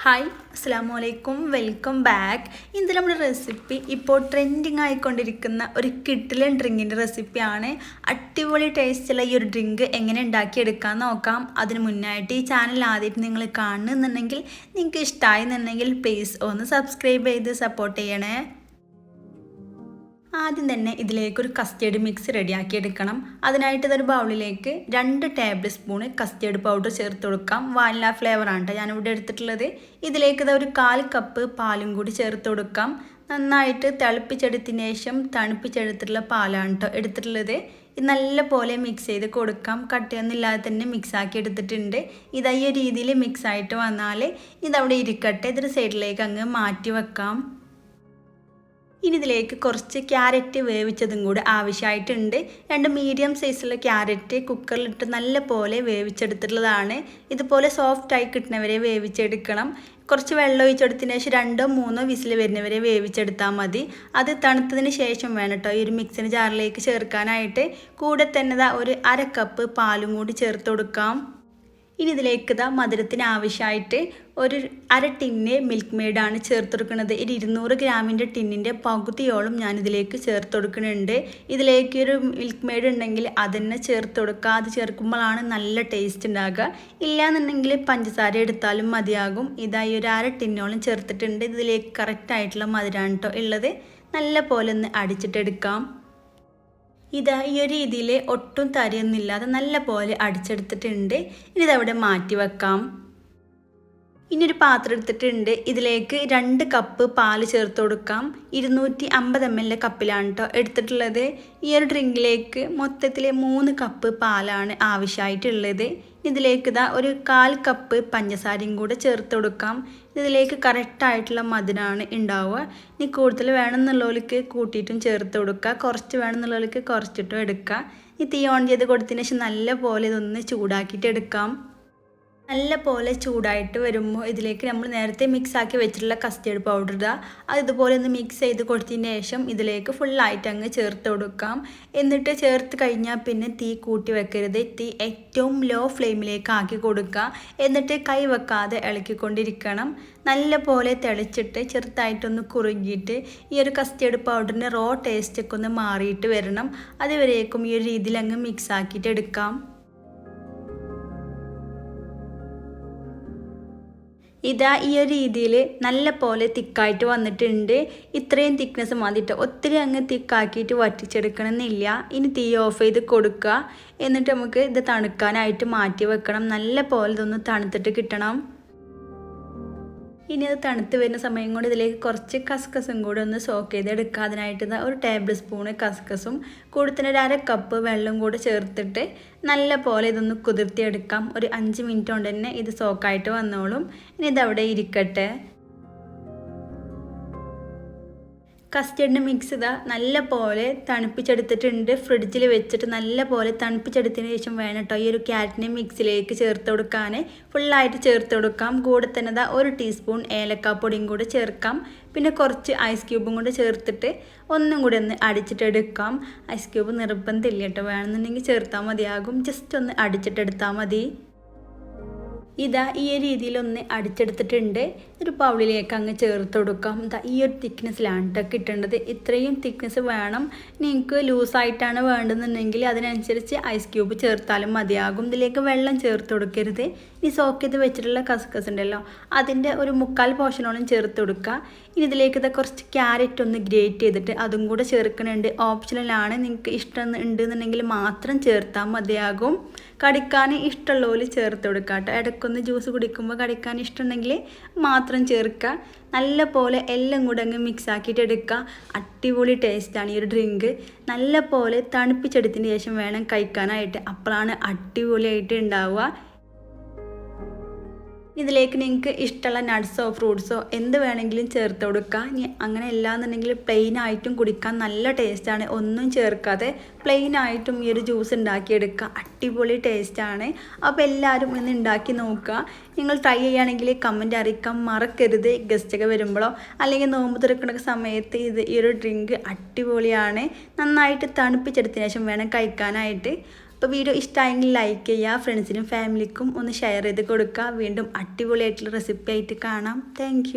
Hi അസ്സലാമു അലൈക്കും welcome back. ഇന്ന് നമ്മുടെ റെസിപ്പി ഇപ്പോൾ ട്രെൻഡിങ് ആയിക്കൊണ്ടിരിക്കുന്ന ഒരു കിഡിലൻ ഡ്രിങ്കിൻ്റെ റെസിപ്പിയാണ്. അടിപൊളി ടേസ്റ്റുള്ള ഈ ഒരു ഡ്രിങ്ക് എങ്ങനെ ഉണ്ടാക്കിയെടുക്കാൻ നോക്കാം. അതിന് മുന്നായിട്ട് ഈ ചാനൽ ആദ്യമായിട്ട് നിങ്ങൾ കാണുന്നുണ്ടെങ്കിൽ നിങ്ങൾക്ക് ഇഷ്ടമായി എന്നുണ്ടെങ്കിൽ പ്ലീസ് ഒന്ന് സബ്സ്ക്രൈബ് ചെയ്ത് സപ്പോർട്ട് ചെയ്യണേ. ആദ്യം തന്നെ ഇതിലേക്കൊരു കസ്റ്റേർഡ് മിക്സ് റെഡിയാക്കി എടുക്കണം. അതിനായിട്ട് ഇതൊരു ബൗളിലേക്ക് 2 ടേബിൾ സ്പൂൺ കസ്റ്റേർഡ് പൗഡർ ചേർത്ത് കൊടുക്കാം. വാനില ഫ്ലേവറാണ് കേട്ടോ ഞാനിവിടെ എടുത്തിട്ടുള്ളത്. ഇതിലേക്ക് ഇതൊരു 1/4 കപ്പ് പാലും കൂടി ചേർത്ത് കൊടുക്കാം. നന്നായിട്ട് തിളപ്പിച്ചെടുത്തതിന് ശേഷം തണുപ്പിച്ചെടുത്തിട്ടുള്ള പാലാണ് കേട്ടോ എടുത്തിട്ടുള്ളത്. ഇത് നല്ല പോലെ മിക്സ് ചെയ്ത് കൊടുക്കാം. കട്ടിയൊന്നുമില്ലാതെ തന്നെ മിക്സാക്കി എടുത്തിട്ടുണ്ട്. ഇത് ഈ രീതിയിൽ മിക്സായിട്ട് വന്നാൽ ഇതവിടെ ഇരിക്കട്ടെ. ഇതൊരു സൈഡിലേക്ക് അങ്ങ് മാറ്റി വെക്കാം. ഇനി ഇതിലേക്ക് കുറച്ച് ക്യാരറ്റ് വേവിച്ചതും കൂടെ ആവശ്യമായിട്ടുണ്ട്. 2 മീഡിയം സൈസുള്ള ക്യാരറ്റ് കുക്കറിലിട്ട് നല്ല പോലെ വേവിച്ചെടുത്തിട്ടുള്ളതാണ്. ഇതുപോലെ സോഫ്റ്റായി കിട്ടുന്നവരെ വേവിച്ചെടുക്കണം. കുറച്ച് വെള്ളം ഒഴിച്ചെടുത്തതിന് ശേഷം 2-3 വിസിൽ വരുന്നവരെ വേവിച്ചെടുത്താൽ മതി. അത് തണുത്തതിന് ശേഷം വേണം കേട്ടോ ഈ ഒരു മിക്സിന് ജാറിലേക്ക് ചേർക്കാനായിട്ട്. കൂടെ തന്നെ ഒരു 1/2 കപ്പ് പാലും കൂടി ചേർത്ത് കൊടുക്കാം. ഇനി ഇതിലേക്ക് മധുരത്തിന് ആവശ്യമായിട്ട് ഒരു 1/2 ടിന്ന് മിൽക്ക് മെയ്ഡാണ് ചേർത്ത് കൊടുക്കുന്നത്. 200 ഗ്രാമിൻ്റെ ടിന്നിൻ്റെ പകുതിയോളം ഞാനിതിലേക്ക് ചേർത്ത് കൊടുക്കുന്നുണ്ട്. ഇതിലേക്ക് ഒരു മിൽക്ക് മെയ്ഡ് ഉണ്ടെങ്കിൽ അതന്നെ ചേർത്ത് കൊടുക്കുക. അത് ചേർക്കുമ്പോഴാണ് നല്ല ടേസ്റ്റ് ഉണ്ടാകുക. ഇല്ലയെന്നുണ്ടെങ്കിൽ പഞ്ചസാര എടുത്താലും മതിയാകും. ഇതായി ഒരു 1/2 ടിന്നോളം ചേർത്തിട്ടുണ്ട്. ഇതിലേക്ക് കറക്റ്റായിട്ടുള്ള മധുരമാണ് കേട്ടോ ഉള്ളത്. നല്ല പോലെ ഒന്ന് അടിച്ചിട്ടെടുക്കാം. ഈ ഒരു രീതിയിൽ ഒട്ടും തരിയൊന്നുമില്ലാതെ നല്ല പോലെ അടിച്ചെടുത്തിട്ടുണ്ട്. ഇനി ഇതവിടെ മാറ്റി വെക്കാം. ഇനിയൊരു പാത്രം എടുത്തിട്ടുണ്ട്. ഇതിലേക്ക് 2 കപ്പ് പാൽ ചേർത്ത് കൊടുക്കാം. 250 ml കപ്പിലാണ് കേട്ടോ എടുത്തിട്ടുള്ളത്. ഈ ഒരു ഡ്രിങ്കിലേക്ക് മൊത്തത്തിൽ 3 കപ്പ് പാലാണ് ആവശ്യമായിട്ടുള്ളത്. ഇതിലേക്ക് ഒരു 1/4 കപ്പ് പഞ്ചസാരയും കൂടെ ചേർത്ത് കൊടുക്കാം. ഇതിലേക്ക് കറക്റ്റായിട്ടുള്ള മധുരമാണ് ഉണ്ടാവുക. ഇനി കൂടുതൽ വേണമെന്നുള്ളവർക്ക് കൂട്ടിയിട്ടും ചേർത്ത് കൊടുക്കുക. കുറച്ച് വേണമെന്നുള്ളവർക്ക് കുറച്ചിട്ടും എടുക്കുക. ഈ തീ ഓൺ ചെയ്ത് കൊടുത്തതിന് ശേഷം നല്ല പോലെ ഇതൊന്ന് ചൂടാക്കിയിട്ട് എടുക്കാം. നല്ല പോലെ ചൂടായിട്ട് വരുമ്പോൾ ഇതിലേക്ക് നമ്മൾ നേരത്തെ മിക്സാക്കി വെച്ചിട്ടുള്ള കസ്റ്റേർഡ് പൗഡർ അത് ഇതുപോലെ ഒന്ന് മിക്സ് ചെയ്ത് കൊടുത്തതിന് ശേഷം ഇതിലേക്ക് ഫുള്ളായിട്ട് അങ്ങ് ചേർത്ത് കൊടുക്കാം. എന്നിട്ട് ചേർത്ത് കഴിഞ്ഞാൽ പിന്നെ തീ കൂട്ടി വെക്കരുത്. തീ ഏറ്റവും ലോ ഫ്ലെയിമിലേക്ക് ആക്കി കൊടുക്കുക. എന്നിട്ട് കൈ വെക്കാതെ ഇളക്കിക്കൊണ്ടിരിക്കണം. നല്ല പോലെ തിളച്ചിട്ട് ചെറുതായിട്ടൊന്ന് കുറുകിയിട്ട് ഈ ഒരു കസ്റ്റേർഡ് പൗഡറിൻ്റെ റോ ടേസ്റ്റൊക്കെ ഒന്ന് മാറിയിട്ട് വരണം. അതുവരേക്കും ഈ ഒരു രീതിയിൽ അങ്ങ് മിക്സ് ആക്കിയിട്ട് എടുക്കാം. ഈ ഒരു രീതിയിൽ നല്ല പോലെ തിക്കായിട്ട് വന്നിട്ടുണ്ട്. ഇത്രയും തിക്നെസ് മതിയിട്ട് ഒത്തിരി അങ്ങ് തിക്കാക്കിയിട്ട് വറ്റിച്ചെടുക്കണമെന്നില്ല. ഇനി തീ ഓഫ് ചെയ്ത് കൊടുക്കുക. എന്നിട്ട് നമുക്ക് ഇത് തണുക്കാനായിട്ട് മാറ്റി വെക്കണം. നല്ല പോലെ ഇതൊന്ന് തണുത്തിട്ട് കിട്ടണം. ഇനി അത് തണുത്ത് വരുന്ന സമയം കൊണ്ട് ഇതിലേക്ക് കുറച്ച് കസ്കസും കൂടെ ഒന്ന് സോക്ക് ചെയ്തെടുക്കുക. അതിനായിട്ട് ഒരു ടേബിൾ സ്പൂണ് കസ്കസും കൂടെ തന്നെ ഒരു 1/2 കപ്പ് വെള്ളം കൂടെ ചേർത്തിട്ട് നല്ല പോലെ ഇതൊന്ന് കുതിർത്തിയെടുക്കാം. ഒരു 5 മിനിറ്റ് കൊണ്ട് തന്നെ ഇത് സോക്കായിട്ട് വന്നോളും. ഇനി ഇതവിടെ ഇരിക്കട്ടെ. കസ്റ്റേർഡ് മിക്സ് നല്ല പോലെ തണുപ്പിച്ചെടുത്തിട്ടുണ്ട്. ഫ്രിഡ്ജിൽ വെച്ചിട്ട് നല്ല പോലെ തണുപ്പിച്ചെടുത്തതിന് ശേഷം വേണം കേട്ടോ ഈ ഒരു ക്യാരറ്റിനെ മിക്സിലേക്ക് ചേർത്ത് കൊടുക്കാൻ. ഫുള്ളായിട്ട് ചേർത്ത് കൊടുക്കാം. കൂടെ തന്നെ 1 ടീസ്പൂൺ ഏലക്കാപ്പൊടിയും കൂടെ ചേർക്കാം. പിന്നെ കുറച്ച് ഐസ് ക്യൂബും കൂടെ ചേർത്തിട്ട് ഒന്നും കൂടെ ഒന്ന് അടിച്ചിട്ടെടുക്കാം. ഐസ് ക്യൂബ് നിർബന്ധമില്ല കേട്ടോ, വേണമെന്നുണ്ടെങ്കിൽ ചേർത്താൽ മതിയാകും. ജസ്റ്റ് ഒന്ന് അടിച്ചിട്ടെടുത്താൽ മതി. ഈ ഒരു രീതിയിലൊന്ന് അടിച്ചെടുത്തിട്ടുണ്ട്. ഒരു ബൗളിലേക്ക് അങ്ങ് ചേർത്ത് കൊടുക്കാം. ഈ ഒരു തിക്നെസ്സിലാണ് കേട്ടോ കിട്ടേണ്ടത്. ഇത്രയും തിക്നെസ് വേണം. നിങ്ങൾക്ക് ലൂസായിട്ടാണ് വേണ്ടതെന്നുണ്ടെങ്കിൽ അതിനനുസരിച്ച് ഐസ് ക്യൂബ് ചേർത്താലും മതിയാകും. ഇതിലേക്ക് വെള്ളം ചേർത്ത് കൊടുക്കരുത്. ഈ സോക്ക് ചെയ്ത് വെച്ചിട്ടുള്ള കസ്കസ് ഉണ്ടല്ലോ അതിൻ്റെ ഒരു 1/4 പോർഷനോളം ചേർത്ത് കൊടുക്കുക. ഇനി ഇതിലേക്ക് കുറച്ച് ക്യാരറ്റ് ഒന്ന് ഗ്രേറ്റ് ചെയ്തിട്ട് അതും കൂടെ ചേർക്കുന്നുണ്ട്. ഓപ്ഷണലാണ്. നിങ്ങൾക്ക് ഇഷ്ടം ഉണ്ടെന്നുണ്ടെങ്കിൽ മാത്രം ചേർത്താൽ മതിയാകും. കടിക്കാൻ ഇഷ്ടമുള്ളവർ ചേർത്ത് കൊടുക്കുക കേട്ടോ. ഇടയ്ക്കൊന്ന് ജ്യൂസ് കുടിക്കുമ്പോൾ കടിക്കാൻ ഇഷ്ടമുണ്ടെങ്കിൽ മാത്രം ചേർക്കുക. നല്ല പോലെ എല്ലാം കൂടെ അങ്ങ് മിക്സ് ആക്കിയിട്ട് എടുക്കുക. അടിപൊളി ടേസ്റ്റാണ് ഈ ഒരു ഡ്രിങ്ക്. നല്ല പോലെ തണുപ്പിച്ചെടുത്തതിന് ശേഷം വേണം കഴിക്കാനായിട്ട്. അപ്പോഴാണ് അടിപൊളിയായിട്ട് ഉണ്ടാവുക. ഇതിലേക്ക് നിങ്ങൾക്ക് ഇഷ്ടമുള്ള നട്ട്സോ ഫ്രൂട്ട്സോ എന്ത് വേണമെങ്കിലും ചേർത്ത് കൊടുക്കുക. ഇനി അങ്ങനെ അല്ലാന്നുണ്ടെങ്കിൽ പ്ലെയിൻ ആയിട്ടും കുടിക്കാൻ നല്ല ടേസ്റ്റാണ്. ഒന്നും ചേർക്കാതെ പ്ലെയിൻ ആയിട്ടും ഈ ഒരു ജ്യൂസ് ഉണ്ടാക്കിയെടുക്കുക. അടിപൊളി ടേസ്റ്റാണ്. അപ്പോൾ എല്ലാവരും ഇന്ന് ഉണ്ടാക്കി നോക്കുക. നിങ്ങൾ ട്രൈ ചെയ്യുകയാണെങ്കിൽ കമൻറ്റ് അറിയിക്കാൻ മറക്കരുത്. ഗസ്റ്റൊക്കെ വരുമ്പോഴോ അല്ലെങ്കിൽ നോമ്പ് തുറക്കുന്ന സമയത്ത് ഈ ഒരു ഡ്രിങ്ക് അടിപൊളിയാണ്. നന്നായിട്ട് തണുപ്പിച്ചെടുത്തതിന് ശേഷം വേണം കഴിക്കാനായിട്ട്. ഇപ്പോൾ വീഡിയോ ഇഷ്ടമായെങ്കിൽ ലൈക്ക് ചെയ്യുക, ഫ്രണ്ട്സിനും ഫാമിലിക്കും ഒന്ന് ഷെയർ ചെയ്ത് കൊടുക്കുക. വീണ്ടും അടിപൊളിയായിട്ടുള്ള റെസിപ്പി ആയിട്ട് കാണാം. താങ്ക്